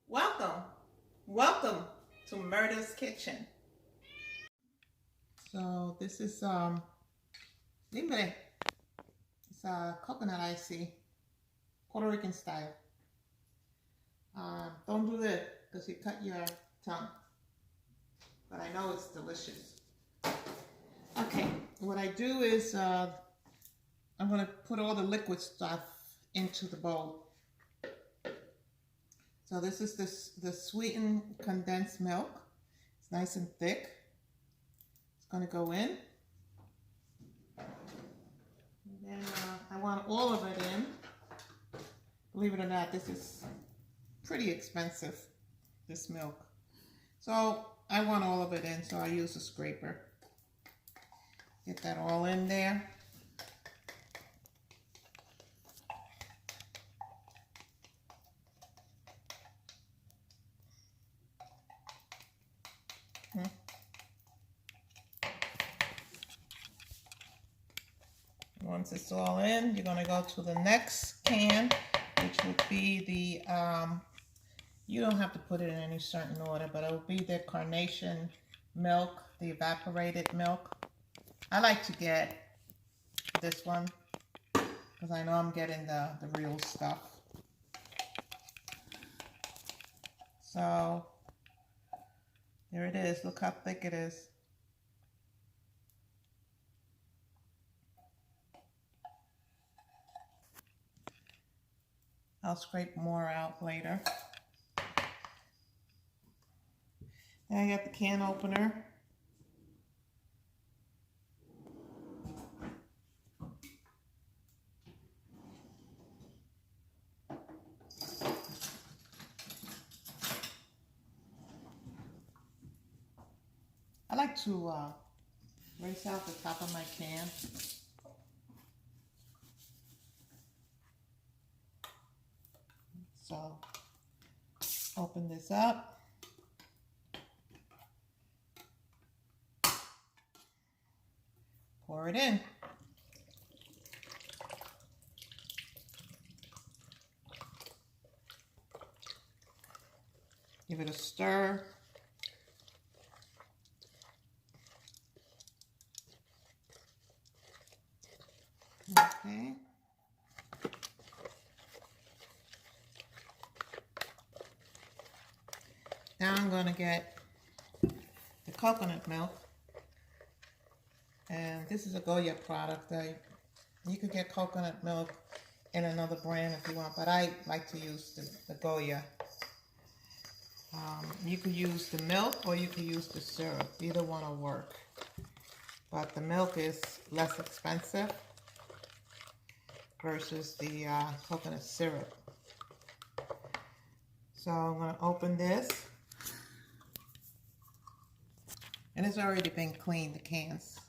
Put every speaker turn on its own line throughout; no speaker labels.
Welcome, welcome to Myrta's Kitchen. So this is dime, it's coconut icy, Puerto Rican style. Don't do this because you cut your tongue, but I know it's delicious. Okay, what I do is I'm going to put all the liquid stuff into the bowl. So this is the sweetened condensed milk. It's nice and thick. It's going to go in. And then I want all of it in. Believe it or not, this is pretty expensive, this milk. So I want all of it in, so I use a scraper. Get that all in there. Once it's all in, you're going to go to the next can, which would be the, you don't have to put it in any certain order, but it will be the carnation milk, the evaporated milk. I like to get this one because I know I'm getting the real stuff. So there it is. Look how thick it is. I'll scrape more out later. Then I got the can opener. I like to rinse out the top of my can. So open this up. Pour it in. Give it a stir. Okay. Now I'm going to get the coconut milk. And this is a Goya product. You could get coconut milk in another brand if you want, but I like to use the Goya. You could use the milk or you could use the syrup. Either one will work. But the milk is less expensive versus the coconut syrup. So I'm going to open this. And it's already been cleaned, the cans,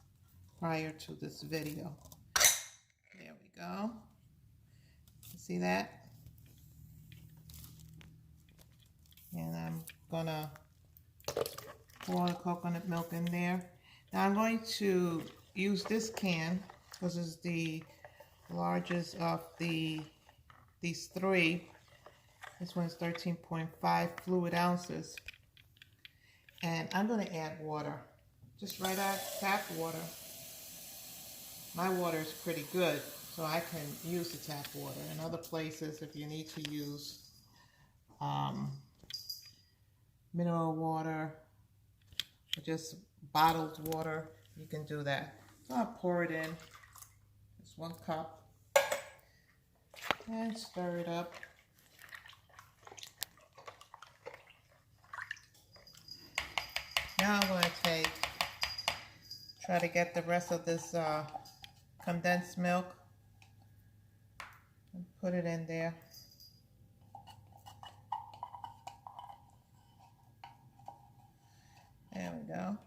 prior to this video. There we go. See that? And I'm gonna pour the coconut milk in there. Now I'm going to use this can because it's the largest of these three. This one's 13.5 fluid ounces. And I'm going to add water. Just right out tap water. My water is pretty good, so I can use the tap water. In other places, if you need to use mineral water or just bottled water, you can do that. So I'll pour it in. Just 1 cup. And stir it up. Now I'm going to try to get the rest of this condensed milk and put it in there. There we go.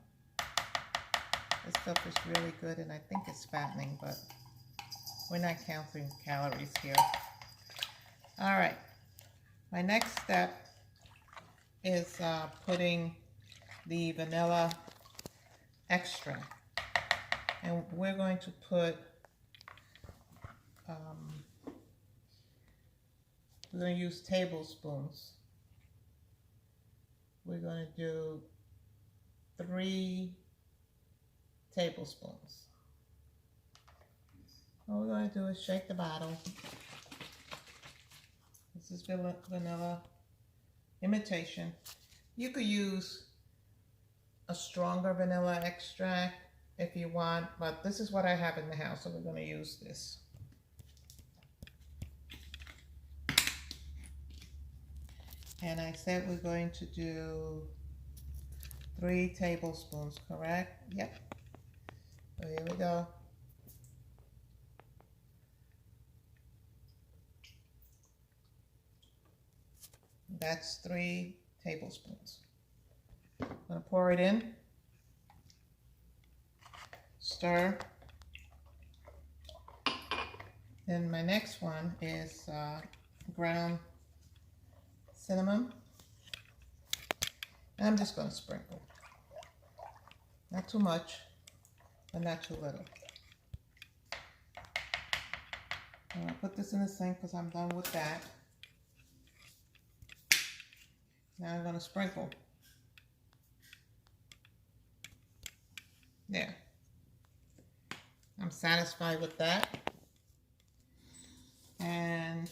This stuff is really good and I think it's fattening, but we're not counting calories here. All right. My next step is putting the vanilla extract, and we're going to put we're going to use tablespoons we're going to do 3 tablespoons. All we're going to do is shake the bottle. This is vanilla imitation. You could use a stronger vanilla extract if you want, but this is what I have in the house, so we're going to use this. And I said we're going to do 3 tablespoons, correct? Yep. So here we go. That's 3 tablespoons. I'm going to pour it in. Stir. Then my next one is ground cinnamon. And I'm just going to sprinkle. Not too much, but not too little. I'm going to put this in the sink because I'm done with that. Now I'm going to sprinkle. There. I'm satisfied with that. And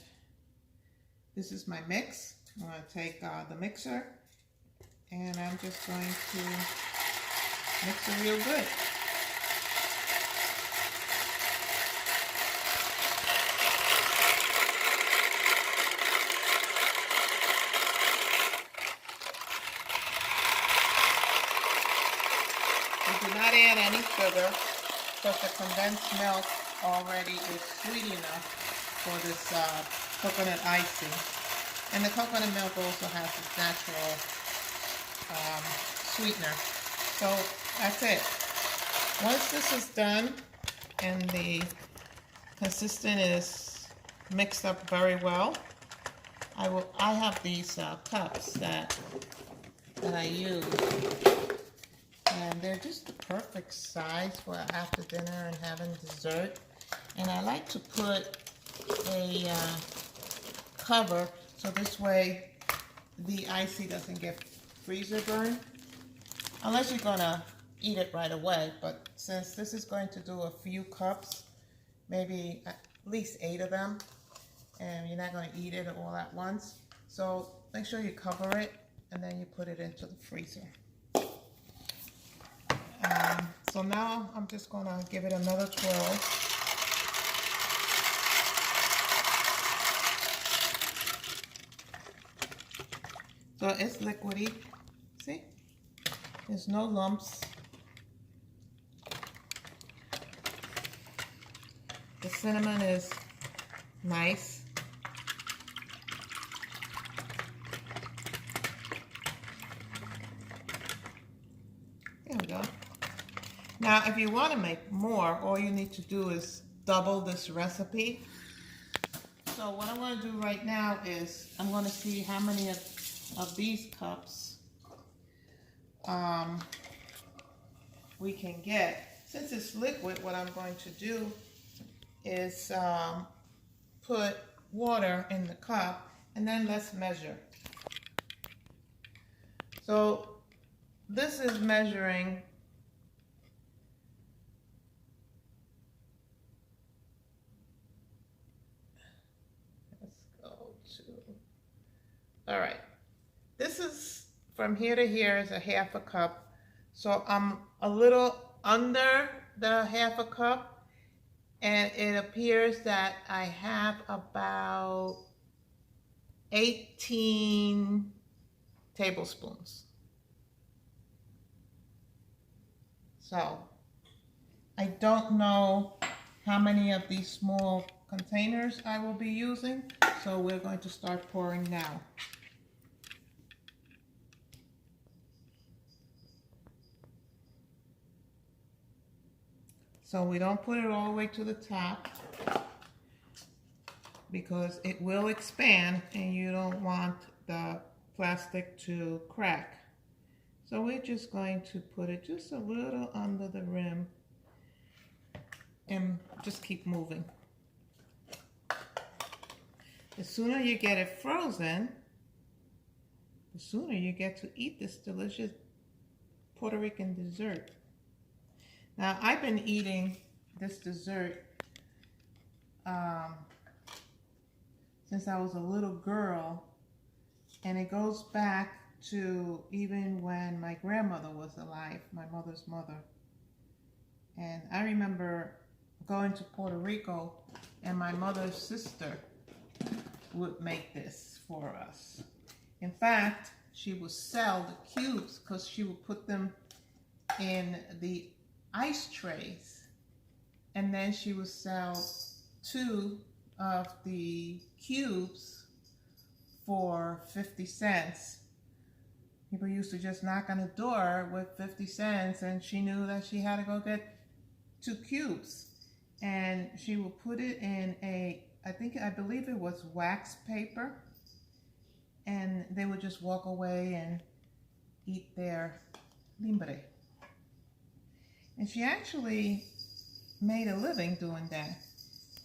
this is my mix. I'm going to take the mixer and I'm just going to mix it real good. We do not add any sugar because the condensed milk already is sweet enough for this coconut icing. And the coconut milk also has its natural sweetener. So that's it. Once this is done and the consistent is mixed up very well, I have these cups that I use. And they're just the perfect size for after dinner and having dessert. And I like to put a cover so this way the icy doesn't get freezer burn. Unless you're gonna eat it right away, but since this is going to do a few cups, maybe at least 8 of them, and you're not gonna eat it all at once, so make sure you cover it and then you put it into the freezer. So now I'm just gonna give it another twirl. So it's liquidy, see? There's no lumps. The cinnamon is nice. There we go. Now, if you want to make more, all you need to do is double this recipe. So what I'm going to do right now is I'm going to see how many of these cups we can get. Since it's liquid, what I'm going to do is put water in the cup and then let's measure. So this is measuring all right, this is from here to here is a half a cup. So I'm a little under the half a cup, and it appears that I have about 18 tablespoons. So I don't know how many of these small containers I will be using, so we're going to start pouring now. So we don't put it all the way to the top because it will expand and you don't want the plastic to crack. So we're just going to put it just a little under the rim and just keep moving. The sooner you get it frozen, the sooner you get to eat this delicious Puerto Rican dessert. Now, I've been eating this dessert since I was a little girl, and it goes back to even when my grandmother was alive, my mother's mother. And I remember going to Puerto Rico, and my mother's sister would make this for us. In fact, she would sell the cubes because she would put them in the ice trays, and then she would sell 2 of the cubes for 50 cents. People used to just knock on the door with 50 cents, and she knew that she had to go get 2 cubes. And she would put it in I believe it was wax paper, and they would just walk away and eat their limbre. And she actually made a living doing that.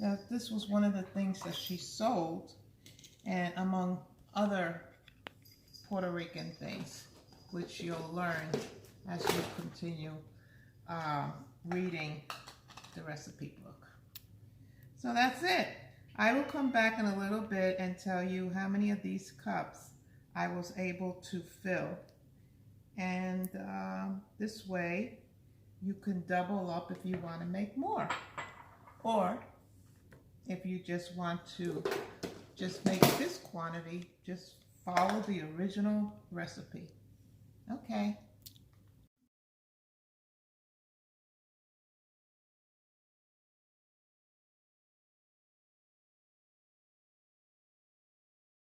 Now, this was one of the things that she sold, and among other Puerto Rican things, which you'll learn as you continue reading the recipe book. So that's it. I will come back in a little bit and tell you how many of these cups I was able to fill. And this way you can double up if you want to make more. Or if you just want to just make this quantity, just follow the original recipe. Okay.